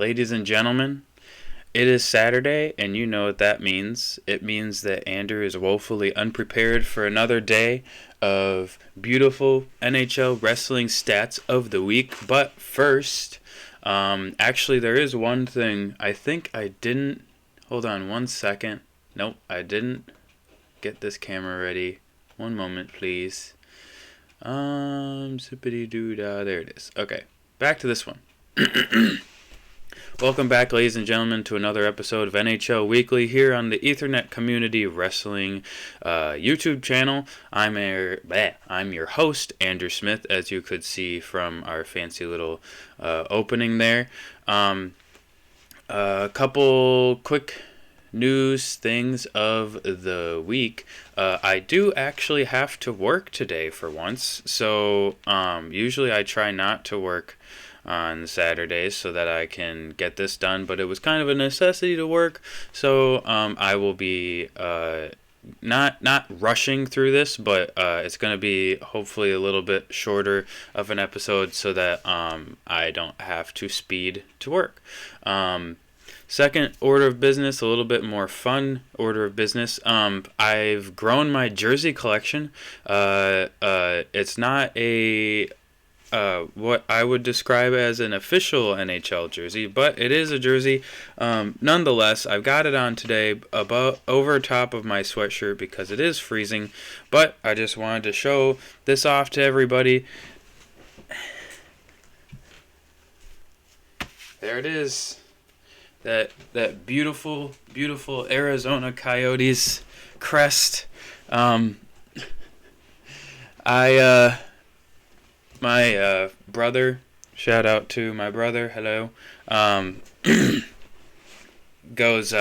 Ladies and gentlemen, it is Saturday, and you know what that means. It means that Andrew is woefully unprepared for another day of beautiful NHL wrestling stats of the week. But first, actually, there is one thing. I think I didn't. Hold on 1 second. Nope, I didn't get this camera ready. One moment, please. Zippity-doo-dah. There it is. Okay, back to this one. Welcome back, ladies and gentlemen, to another episode of NHL Weekly here on the Ethernet Community Wrestling YouTube channel. I'm your host, Andrew Smith, as you could see from our fancy little opening there. A couple quick news things of the week. I do actually have to work today for once, so usually I try not to work on Saturdays so that I can get this done, but it was kind of a necessity to work, so I will be not rushing through this, but it's going to be hopefully a little bit shorter of an episode so that I don't have to speed to work. Second order of business, a little bit more fun order of business. I've grown my jersey collection. It's not a what I would describe as an official NHL jersey, but it is a jersey. Nonetheless, I've got it on today over top of my sweatshirt because it is freezing, but I just wanted to show this off to everybody. There it is. That beautiful, beautiful Arizona Coyotes crest. My brother, shout out to my brother, hello, goes,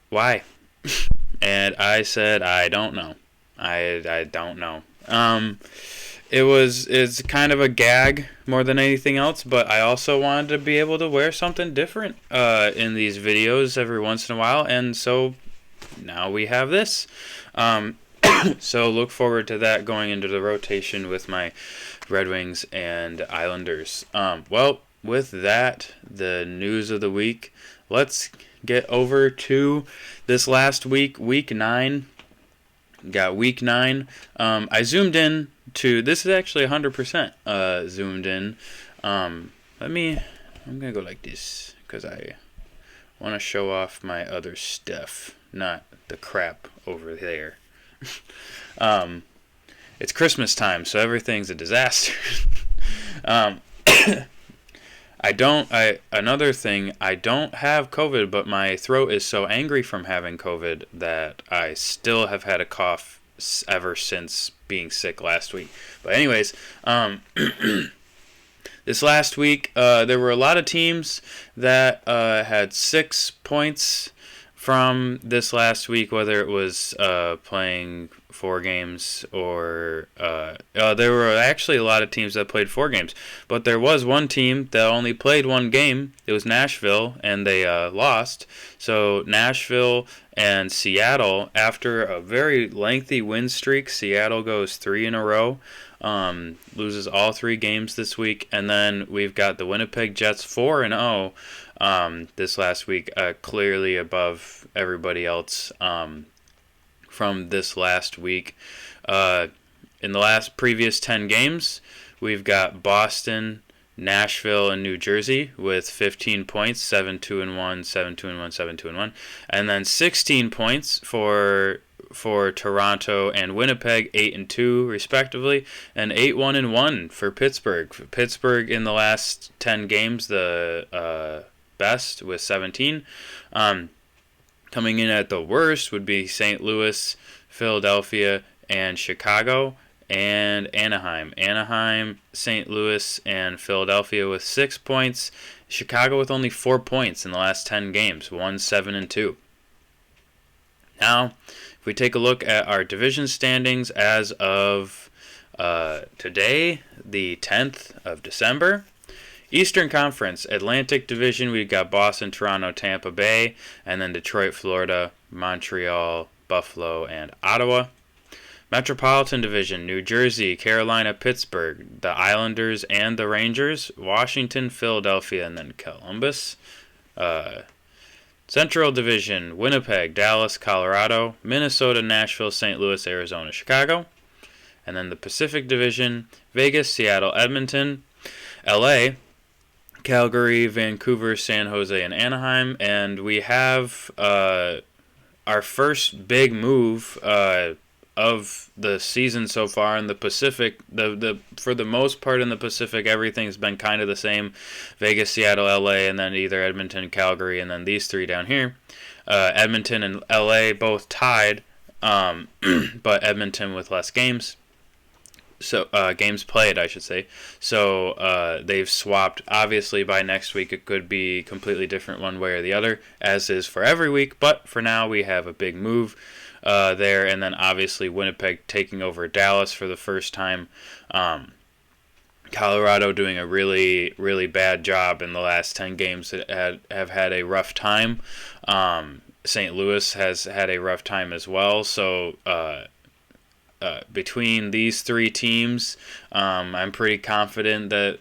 why? And I said, I don't know. I don't know. It's kind of a gag more than anything else, but I also wanted to be able to wear something different in these videos every once in a while, and so now we have this. So look forward to that going into the rotation with my Red Wings and Islanders. Well, with that, the news of the week, let's get over to this last week, Week 9. Got Week 9. I zoomed in to, this is actually 100% zoomed in. I'm going to go like this because I want to show off my other stuff, not the crap over there. It's Christmas time, so everything's a disaster. Another thing, I don't have COVID, but my throat is so angry from having COVID that I still have had a cough ever since being sick last week. But anyways, this last week, there were a lot of teams that had 6 points from this last week, whether it was playing 4 games or there were actually a lot of teams that played 4 games, but there was one team that only played 1 game. It was Nashville, and they lost. So Nashville and Seattle, after a very lengthy win streak, Seattle goes 3 in a row, loses all 3 games this week, and then we've got the Winnipeg Jets 4-0 this last week, clearly above everybody else from this last week. In the previous 10 games, we've got Boston, Nashville, and New Jersey with 15 points, 7-2-1, 7-2-1, 7-2-1, and then 16 points for Toronto and Winnipeg, 8-2 respectively, and 8-1-1 for Pittsburgh. Pittsburgh in the last 10 games, the best with 17. Coming in at the worst would be St. Louis, Philadelphia, and Chicago, and Anaheim. Anaheim, St. Louis, and Philadelphia with 6 points. Chicago with only 4 points in the last 10 games, 1-7-2. Now, if we take a look at our division standings as of today, the 10th of December, Eastern Conference, Atlantic Division, we've got Boston, Toronto, Tampa Bay, and then Detroit, Florida, Montreal, Buffalo, and Ottawa. Metropolitan Division, New Jersey, Carolina, Pittsburgh, the Islanders and the Rangers, Washington, Philadelphia, and then Columbus. Central Division, Winnipeg, Dallas, Colorado, Minnesota, Nashville, St. Louis, Arizona, Chicago. And then the Pacific Division, Vegas, Seattle, Edmonton, LA, Calgary, Vancouver, San Jose, and Anaheim. And we have our first big move of the season so far in the Pacific. The for the most part in the Pacific, everything's been kind of the same. Vegas, Seattle, LA, and then either Edmonton, Calgary, and then these three down here. Edmonton and LA both tied, but Edmonton with less games. So games played, I should say. So they've swapped. Obviously, by next week it could be completely different one way or the other, as is for every week. But for now, we have a big move there, and then obviously Winnipeg taking over Dallas for the first time. Colorado doing a really, really bad job in the last 10 games that have had a rough time. St. Louis has had a rough time as well. So between these three teams, I'm pretty confident that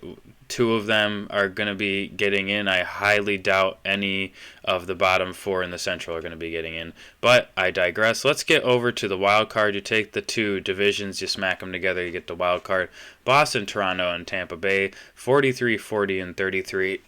two of them are going to be getting in. I highly doubt any of the bottom four in the Central are going to be getting in. But I digress. Let's get over to the wild card. You take the two divisions, you smack them together, you get the wild card. Boston, Toronto, and Tampa Bay, 43, 40, and 33.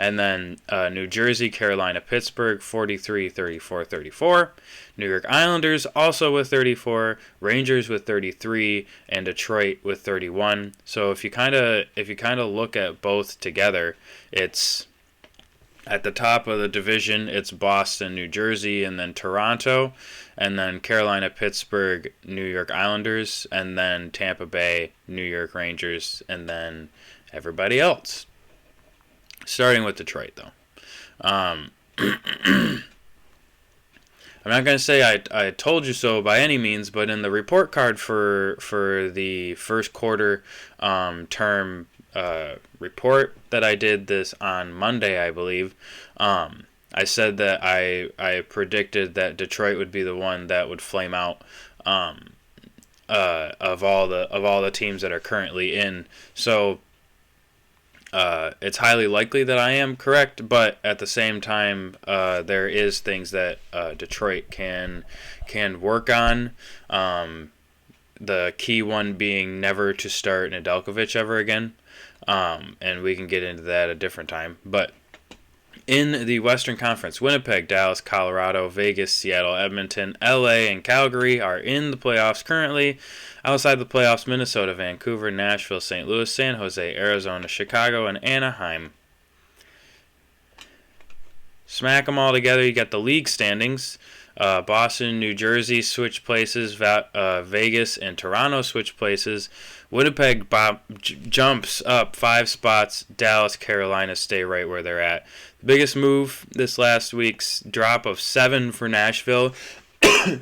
And then New Jersey, Carolina, Pittsburgh, 43, 34, 34. New York Islanders also with 34, Rangers with 33, and Detroit with 31. So if you kind of look at both together, it's at the top of the division, it's Boston, New Jersey, and then Toronto, and then Carolina, Pittsburgh, New York Islanders, and then Tampa Bay, New York Rangers, and then everybody else. Starting with Detroit, though. I'm not going to say I told you so by any means, but in the report card for the first quarter term report that I did this on Monday, I believe, I said that I predicted that Detroit would be the one that would flame out of all the teams that are currently in. So it's highly likely that I am correct, but at the same time, there is things that Detroit can work on. The key one being never to start Nedeljkovic ever again, and we can get into that a different time. But in the Western Conference, Winnipeg, Dallas, Colorado, Vegas, Seattle, Edmonton, LA, and Calgary are in the playoffs currently. Outside the playoffs, Minnesota, Vancouver, Nashville, St. Louis, San Jose, Arizona, Chicago, and Anaheim. Smack them all together, you got the league standings. Boston, New Jersey switch places. Vegas and Toronto switch places. Winnipeg jumps up 5 spots. Dallas, Carolina stay right where they're at. The biggest move this last week's drop of 7 for Nashville,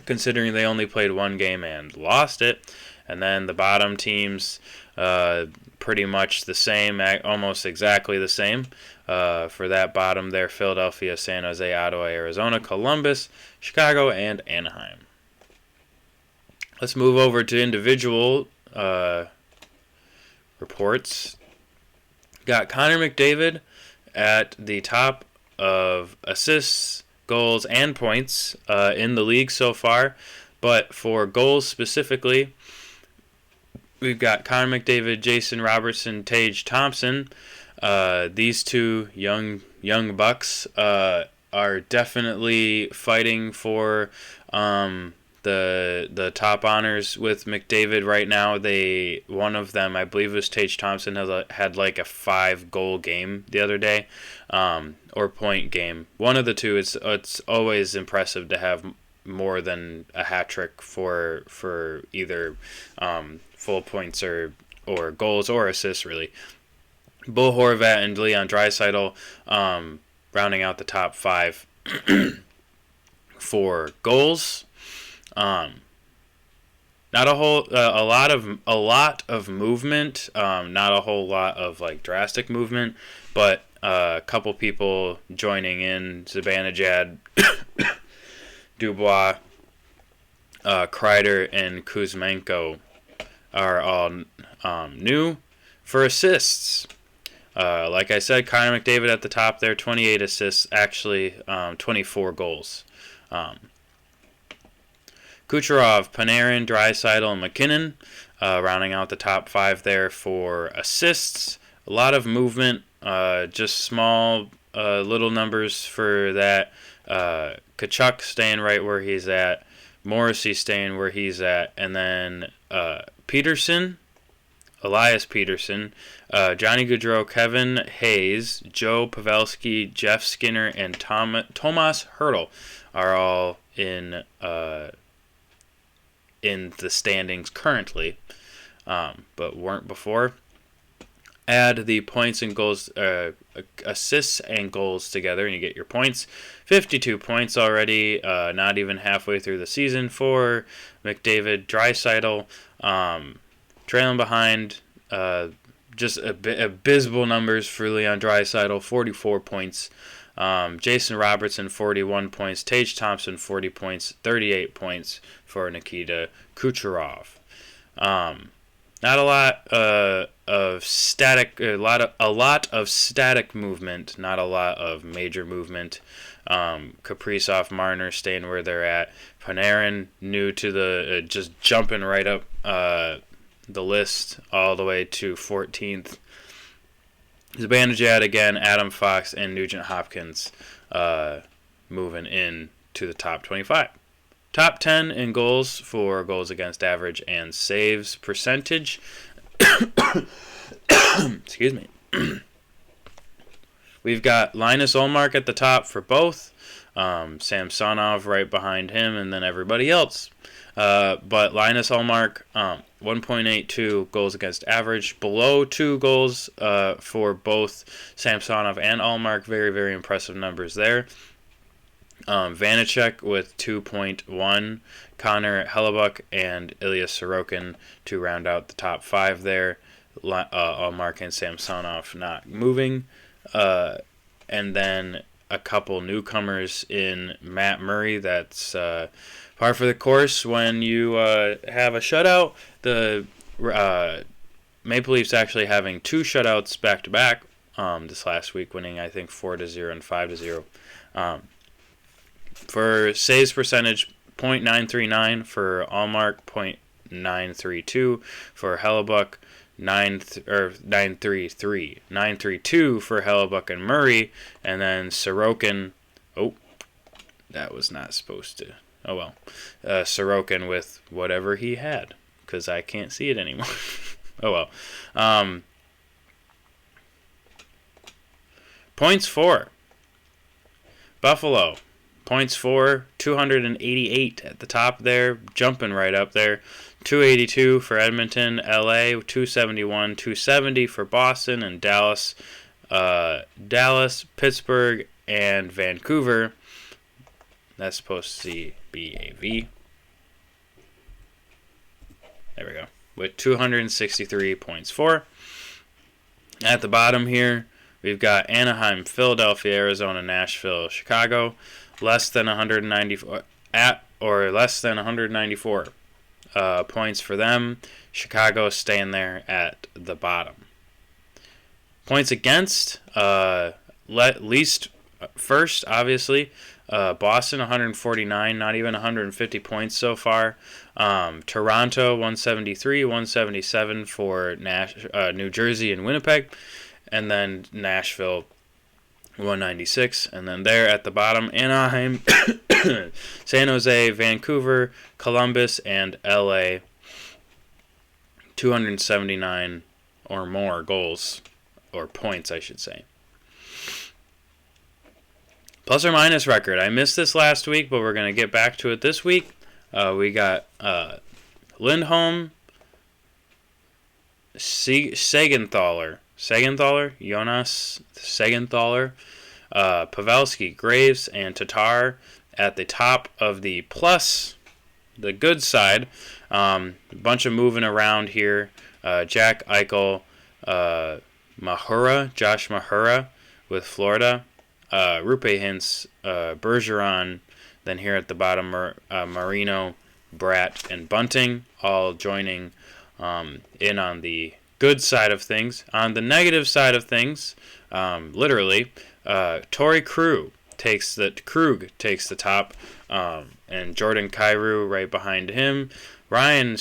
considering they only played 1 game and lost it. And then the bottom teams, pretty much the same, almost exactly the same. For that bottom there, Philadelphia, San Jose, Ottawa, Arizona, Columbus, Chicago, and Anaheim. Let's move over to individual reports. Got Connor McDavid at the top of assists, goals, and points in the league so far. But for goals specifically, we've got Connor McDavid, Jason Robertson, Tage Thompson. These two young bucks are definitely fighting for the top honors with McDavid right now. One of them, I believe it was Tage Thompson, had like a 5-goal game the other day, or point game. One of the two. It's always impressive to have more than a hat trick for either full points or goals or assists, really. Bo Horvat and Leon Draisaitl rounding out the top 5 for goals. Not a lot of movement. Not a whole lot of like drastic movement, but a couple people joining in: Zibanejad, Dubois, Kreider and Kuzmenko are all new. For assists, like I said, Connor McDavid at the top there, 28 assists, actually 24 goals. Kucherov, Panarin, Draisaitl, and McKinnon rounding out the top 5 there for assists. A lot of movement, just small little numbers for that. Kachuk staying right where he's at. Morrissey staying where he's at. And then Peterson, Elias Peterson, Johnny Gaudreau, Kevin Hayes, Joe Pavelski, Jeff Skinner, and Tomas Hertl are all in the standings currently, but weren't before. Add the points and goals, assists and goals together, and you get your points. 52 points already, not even halfway through the season for McDavid. Draisaitl, trailing behind, just abysmal numbers for Leon Draisaitl, 44 points. Jason Robertson, 41 points. Tage Thompson, 40 points. 38 points for Nikita Kucherov. Not a lot of static, a lot of static movement. Not a lot of major movement. Kaprizov, Marner staying where they're at. Panarin new to the just jumping right up the list all the way to 14th. Zibanejad again, Adam Fox, and Nugent Hopkins moving in to the top 25. Top 10 in goals for goals against average and saves percentage. Excuse me. We've got Linus Ullmark at the top for both. Samsonov right behind him, and then everybody else. But Linus Ullmark, 1.82 goals against average, below 2 goals for both Samsonov and Ullmark. Very, very impressive numbers there. Vanacek with 2.1, Connor Hellebuyck and Ilya Sorokin to round out the top 5 there. Ullmark and Samsonov not moving. And then a couple newcomers in Matt Murray. That's par for the course when you have a shutout. The Maple Leafs actually having 2 shutouts back-to-back this last week, winning, I think, 4-0 and 5-0. For saves percentage, .939 for Ullmark, .932 for Hellebuyck, 932 for Hellebuyck and Murray, and then Sorokin. Oh, that was not supposed to. Oh well, Sorokin with whatever he had, because I can't see it anymore. Oh well. Points for Buffalo. Points for 288 at the top there, jumping right up there. 282 for Edmonton, LA, 271, 270 for Boston and Dallas, Pittsburgh, and Vancouver. That's supposed to be a V. There we go. With 263 points for. At the bottom here, we've got Anaheim, Philadelphia, Arizona, Nashville, Chicago. Less than 194 points for them. Chicago staying there at the bottom. Points against, least first, obviously. Boston 149, not even 150 points so far. Toronto 173, 177 for New Jersey and Winnipeg, and then Nashville 196, and then there at the bottom, Anaheim, San Jose, Vancouver, Columbus, and LA, 279 or more goals, or points, I should say. Plus or minus record. I missed this last week, but we're going to get back to it this week. We got Lindholm, Segenthaler, Jonas Segenthaler, Pavelski, Graves, and Tatar at the top of the plus, the good side. A bunch of moving around here. Jack Eichel, Josh Mahura with Florida, Rupe Hintz, Bergeron, then here at the bottom, Marino, Bratt, and Bunting, all joining in on the good side of things. On the negative side of things, literally, Torrey Krug takes the top, and Jordan Kyrou right behind him. Ryan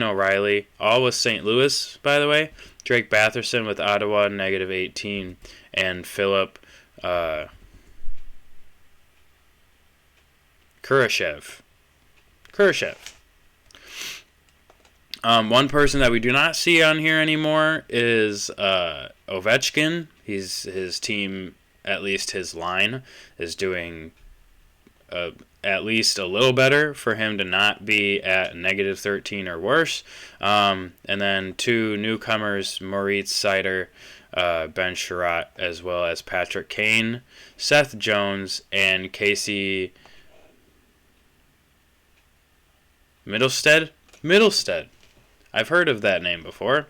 O'Reilly, all with St. Louis, by the way. Drake Batherson with Ottawa, -18, and Philip Kurashev. One person that we do not see on here anymore is Ovechkin. His team, at least his line, is doing at least a little better for him to not be at -13 or worse. And then 2 newcomers, Moritz Seider, Ben Sherratt, as well as Patrick Kane, Seth Jones, and Casey Middlestead. I've heard of that name before.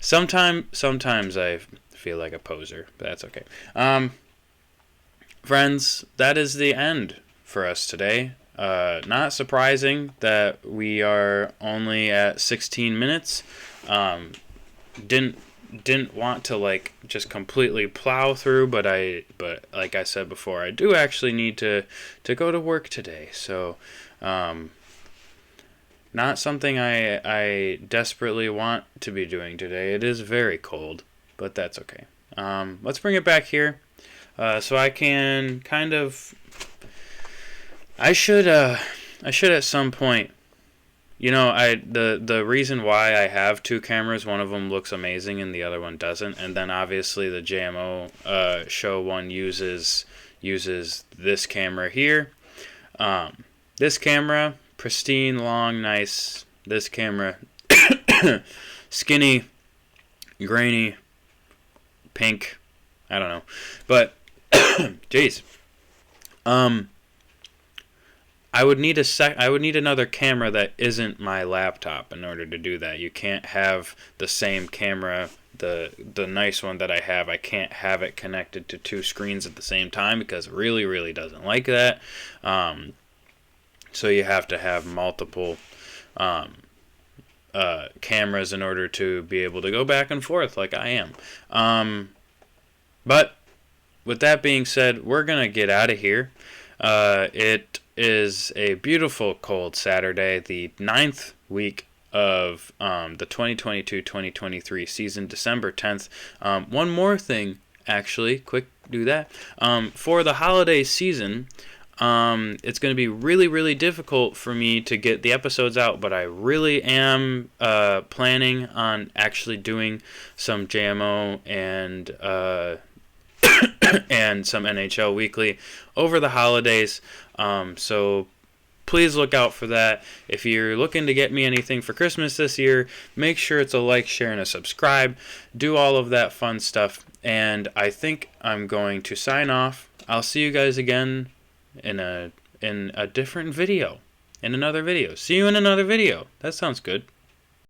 Sometimes I feel like a poser, but that's okay. Friends, that is the end for us today. Not surprising that we are only at 16 minutes. Didn't want to just completely plow through, but like I said before, I do actually need to go to work today. So not something I desperately want to be doing today. It is very cold, but that's okay. Let's bring it back here. So I can kind of, I should at some point, the reason why I have 2 cameras, one of them looks amazing and the other one doesn't, and then obviously the JMO show one uses this camera here. This camera, pristine, long, nice. This camera, skinny, grainy, pink. I don't know, but jeez. I would need another camera that isn't my laptop in order to do that. You can't have the same camera, the nice one that I have. I can't have it connected to 2 screens at the same time because it really, really doesn't like that. So you have to have multiple cameras in order to be able to go back and forth like I am. But with that being said, we're going to get out of here. It is a beautiful cold Saturday, the 9th week of the 2022-2023 season, December 10th. One more thing, actually, quick do that. For the holiday season, it's going to be really, really difficult for me to get the episodes out, but I really am planning on actually doing some JMO and and some NHL Weekly over the holidays. So please look out for that. If you're looking to get me anything for Christmas this year, make sure it's a like, share, and a subscribe. Do all of that fun stuff. And I think I'm going to sign off. I'll see you guys again in a different video. In another video. See you in another video. That sounds good.